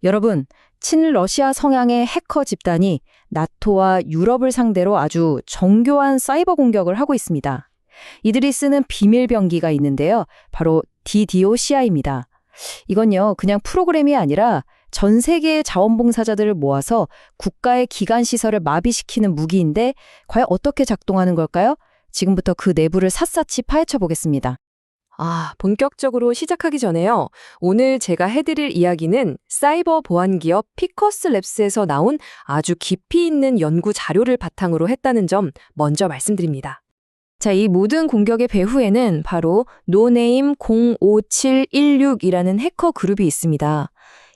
여러분, 친러시아 성향의 해커 집단이 나토와 유럽을 상대로 아주 정교한 사이버 공격을 하고 있습니다. 이들이 쓰는 비밀 병기가 있는데요. 바로 DDoCI입니다. 이건요, 그냥 프로그램이 아니라 전 세계의 자원봉사자들을 모아서 국가의 기관 시설을 마비시키는 무기인데 과연 어떻게 작동하는 걸까요? 지금부터 그 내부를 샅샅이 파헤쳐 보겠습니다. 본격적으로 시작하기 전에요. 오늘 제가 해드릴 이야기는 사이버 보안 기업 피커스 랩스에서 나온 아주 깊이 있는 연구 자료를 바탕으로 했다는 점 먼저 말씀드립니다. 자, 이 모든 공격의 배후에는 바로 노네임 05716이라는 해커 그룹이 있습니다.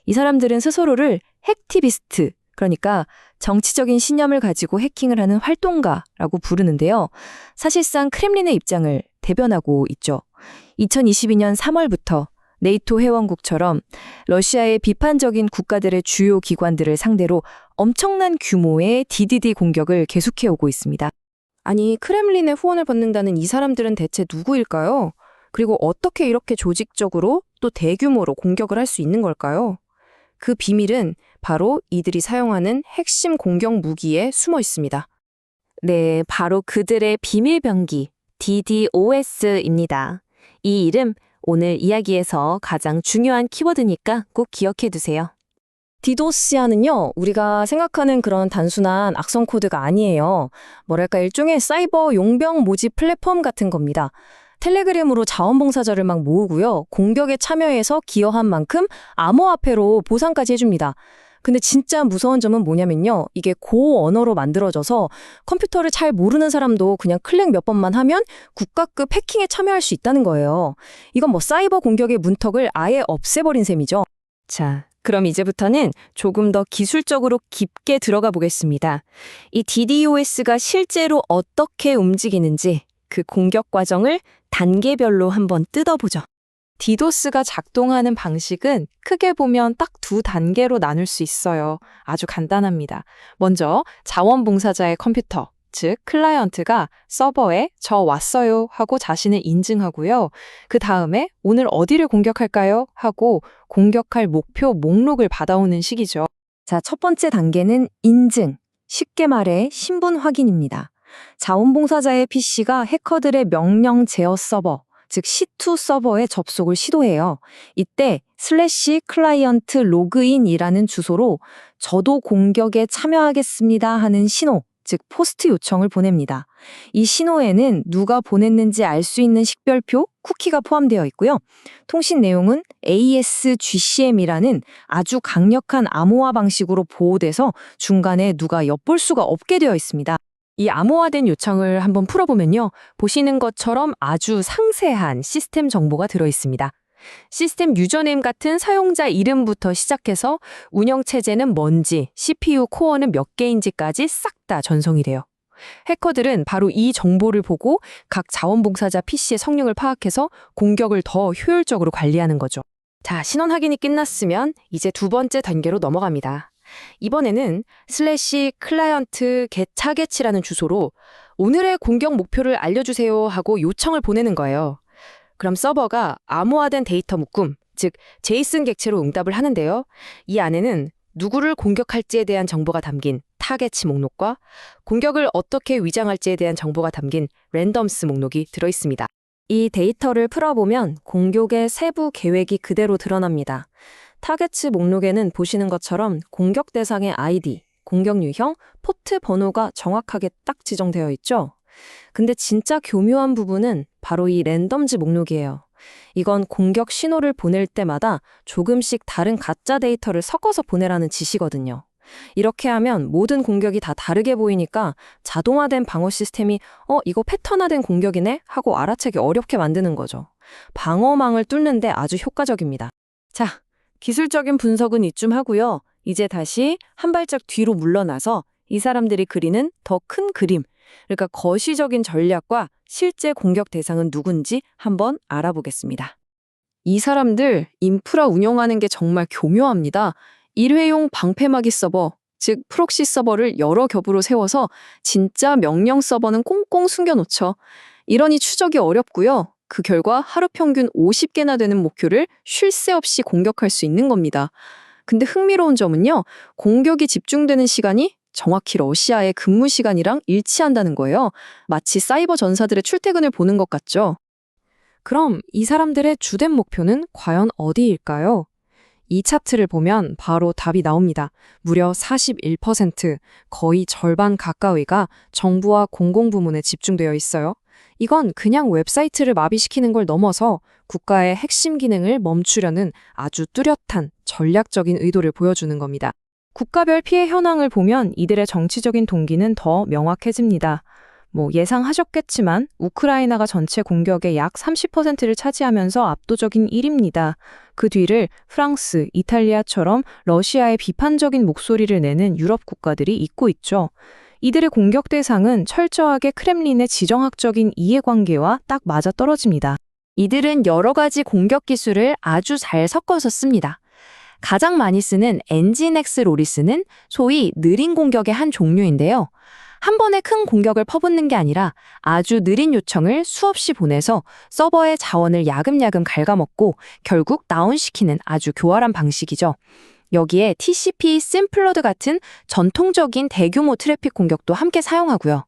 이 사람들은 스스로를 핵티비스트, 그러니까 정치적인 신념을 가지고 해킹을 하는 활동가라고 부르는데요. 사실상 크렘린의 입장을 대변하고 있죠. 2022년 3월부터 네이토 회원국처럼 러시아의 비판적인 국가들의 주요 기관들을 상대로 엄청난 규모의 DDD 공격을 계속해오고 있습니다. 아니, 크렘린의 후원을 받는다는 이 사람들은 대체 누구일까요? 그리고 어떻게 이렇게 조직적으로 또 대규모로 공격을 할 수 있는 걸까요? 그 비밀은 바로 이들이 사용하는 핵심 공격 무기에 숨어 있습니다. 네, 바로 그들의 비밀 병기, DDoS입니다. 이 이름 오늘 이야기에서 가장 중요한 키워드니까 꼭 기억해 두세요. 디도스야는요, 우리가 생각하는 그런 단순한 악성 코드가 아니에요. 뭐랄까, 일종의 사이버 용병 모집 플랫폼 같은 겁니다. 텔레그램으로 자원봉사자를 막 모으고요. 공격에 참여해서 기여한 만큼 암호화폐로 보상까지 해줍니다. 근데 진짜 무서운 점은 뭐냐면요. 이게 고언어로 만들어져서 컴퓨터를 잘 모르는 사람도 그냥 클릭 몇 번만 하면 국가급 해킹에 참여할 수 있다는 거예요. 이건 뭐 사이버 공격의 문턱을 아예 없애버린 셈이죠. 자, 그럼 이제부터는 조금 더 기술적으로 깊게 들어가 보겠습니다. 이 DDoS가 실제로 어떻게 움직이는지 그 공격 과정을 단계별로 한번 뜯어보죠. 디도스가 작동하는 방식은 크게 보면 딱 두 단계로 나눌 수 있어요. 아주 간단합니다. 먼저 자원봉사자의 컴퓨터, 즉 클라이언트가 서버에 저 왔어요 하고 자신을 인증하고요. 그 다음에 오늘 어디를 공격할까요? 하고 공격할 목표 목록을 받아오는 시기죠. 자, 첫 번째 단계는 인증. 쉽게 말해 신분 확인입니다. 자원봉사자의 PC가 해커들의 명령 제어 서버, 즉 C2 서버에 접속을 시도해요. 이때 /클라이언트 로그인이라는 주소로 저도 공격에 참여하겠습니다 하는 신호, 즉 포스트 요청을 보냅니다. 이 신호에는 누가 보냈는지 알 수 있는 식별표, 쿠키가 포함되어 있고요. 통신 내용은 ASGCM이라는 아주 강력한 암호화 방식으로 보호돼서 중간에 누가 엿볼 수가 없게 되어 있습니다. 이 암호화된 요청을 한번 풀어보면요. 보시는 것처럼 아주 상세한 시스템 정보가 들어있습니다. 시스템 유저네임 같은 사용자 이름부터 시작해서 운영체제는 뭔지, CPU 코어는 몇 개인지까지 싹 다 전송이 돼요. 해커들은 바로 이 정보를 보고 각 자원봉사자 PC의 성능을 파악해서 공격을 더 효율적으로 관리하는 거죠. 자, 신원 확인이 끝났으면 이제 두 번째 단계로 넘어갑니다. 이번에는 /클라이언트 gettarget이라는 주소로 오늘의 공격 목표를 알려주세요 하고 요청을 보내는 거예요. 그럼 서버가 암호화된 데이터 묶음, 즉 제이슨 객체로 응답을 하는데요. 이 안에는 누구를 공격할지에 대한 정보가 담긴 타겟치 목록과 공격을 어떻게 위장할지에 대한 정보가 담긴 랜덤스 목록이 들어있습니다. 이 데이터를 풀어보면 공격의 세부 계획이 그대로 드러납니다. 타겟츠 목록에는 보시는 것처럼 공격 대상의 아이디, 공격 유형, 포트 번호가 정확하게 딱 지정되어 있죠. 근데 진짜 교묘한 부분은 바로 이 랜덤즈 목록이에요. 이건 공격 신호를 보낼 때마다 조금씩 다른 가짜 데이터를 섞어서 보내라는 지시거든요. 이렇게 하면 모든 공격이 다 다르게 보이니까 자동화된 방어 시스템이 이거 패턴화된 공격이네? 하고 알아채기 어렵게 만드는 거죠. 방어망을 뚫는데 아주 효과적입니다. 자, 기술적인 분석은 이쯤 하고요. 이제 다시 한 발짝 뒤로 물러나서 이 사람들이 그리는 더 큰 그림, 그러니까 거시적인 전략과 실제 공격 대상은 누군지 한번 알아보겠습니다. 이 사람들 인프라 운영하는 게 정말 교묘합니다. 일회용 방패막이 서버, 즉 프록시 서버를 여러 겹으로 세워서 진짜 명령 서버는 꽁꽁 숨겨놓죠. 이러니 추적이 어렵고요. 그 결과 하루 평균 50개나 되는 목표를 쉴 새 없이 공격할 수 있는 겁니다. 근데 흥미로운 점은요, 공격이 집중되는 시간이 정확히 러시아의 근무 시간이랑 일치한다는 거예요. 마치 사이버 전사들의 출퇴근을 보는 것 같죠. 그럼 이 사람들의 주된 목표는 과연 어디일까요? 이 차트를 보면 바로 답이 나옵니다. 무려 41%, 거의 절반 가까이가 정부와 공공부문에 집중되어 있어요. 이건 그냥 웹사이트를 마비시키는 걸 넘어서 국가의 핵심 기능을 멈추려는 아주 뚜렷한 전략적인 의도를 보여주는 겁니다. 국가별 피해 현황을 보면 이들의 정치적인 동기는 더 명확해집니다. 예상하셨겠지만 우크라이나가 전체 공격의 약 30%를 차지하면서 압도적인 1위입니다. 그 뒤를 프랑스, 이탈리아처럼 러시아의 비판적인 목소리를 내는 유럽 국가들이 잇고 있죠. 이들의 공격 대상은 철저하게 크렘린의 지정학적인 이해관계와 딱 맞아떨어집니다. 이들은 여러 가지 공격 기술을 아주 잘 섞어서 씁니다. 가장 많이 쓰는 엔진엑스 로리스는 소위 느린 공격의 한 종류인데요. 한 번에 큰 공격을 퍼붓는 게 아니라 아주 느린 요청을 수없이 보내서 서버의 자원을 야금야금 갉아먹고 결국 다운시키는 아주 교활한 방식이죠. 여기에 TCP 심플러드 같은 전통적인 대규모 트래픽 공격도 함께 사용하고요.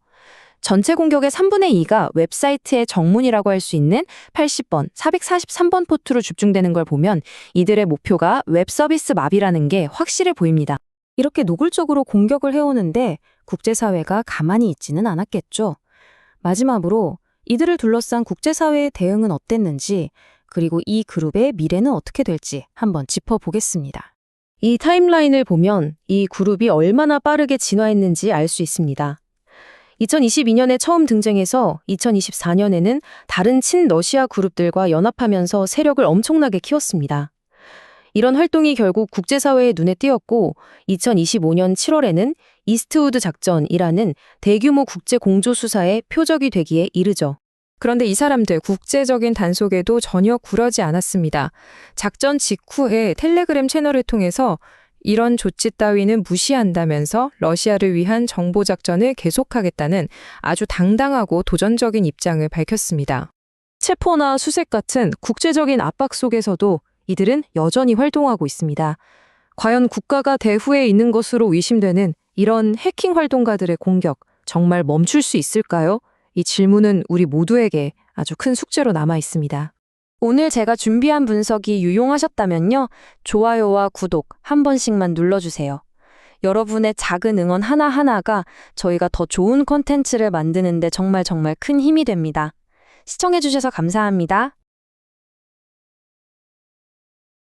전체 공격의 3분의 2가 웹사이트의 정문이라고 할 수 있는 80번, 443번 포트로 집중되는 걸 보면 이들의 목표가 웹 서비스 마비라는 게 확실해 보입니다. 이렇게 노골적으로 공격을 해오는데 국제사회가 가만히 있지는 않았겠죠. 마지막으로 이들을 둘러싼 국제사회의 대응은 어땠는지, 그리고 이 그룹의 미래는 어떻게 될지 한번 짚어보겠습니다. 이 타임라인을 보면 이 그룹이 얼마나 빠르게 진화했는지 알 수 있습니다. 2022년에 처음 등장해서 2024년에는 다른 친러시아 그룹들과 연합하면서 세력을 엄청나게 키웠습니다. 이런 활동이 결국 국제사회의 눈에 띄었고 2025년 7월에는 이스트우드 작전이라는 대규모 국제 공조 수사의 표적이 되기에 이르죠. 그런데 이 사람들 국제적인 단속에도 전혀 굴하지 않았습니다. 작전 직후에 텔레그램 채널을 통해서 이런 조치 따위는 무시한다면서 러시아를 위한 정보작전을 계속하겠다는 아주 당당하고 도전적인 입장을 밝혔습니다. 체포나 수색 같은 국제적인 압박 속에서도 이들은 여전히 활동하고 있습니다. 과연 국가가 대후에 있는 것으로 의심되는 이런 해킹 활동가들의 공격, 정말 멈출 수 있을까요? 이 질문은 우리 모두에게 아주 큰 숙제로 남아 있습니다. 오늘 제가 준비한 분석이 유용하셨다면요, 좋아요와 구독 한 번씩만 눌러주세요. 여러분의 작은 응원 하나하나가 저희가 더 좋은 콘텐츠를 만드는데 정말 큰 힘이 됩니다. 시청해주셔서 감사합니다.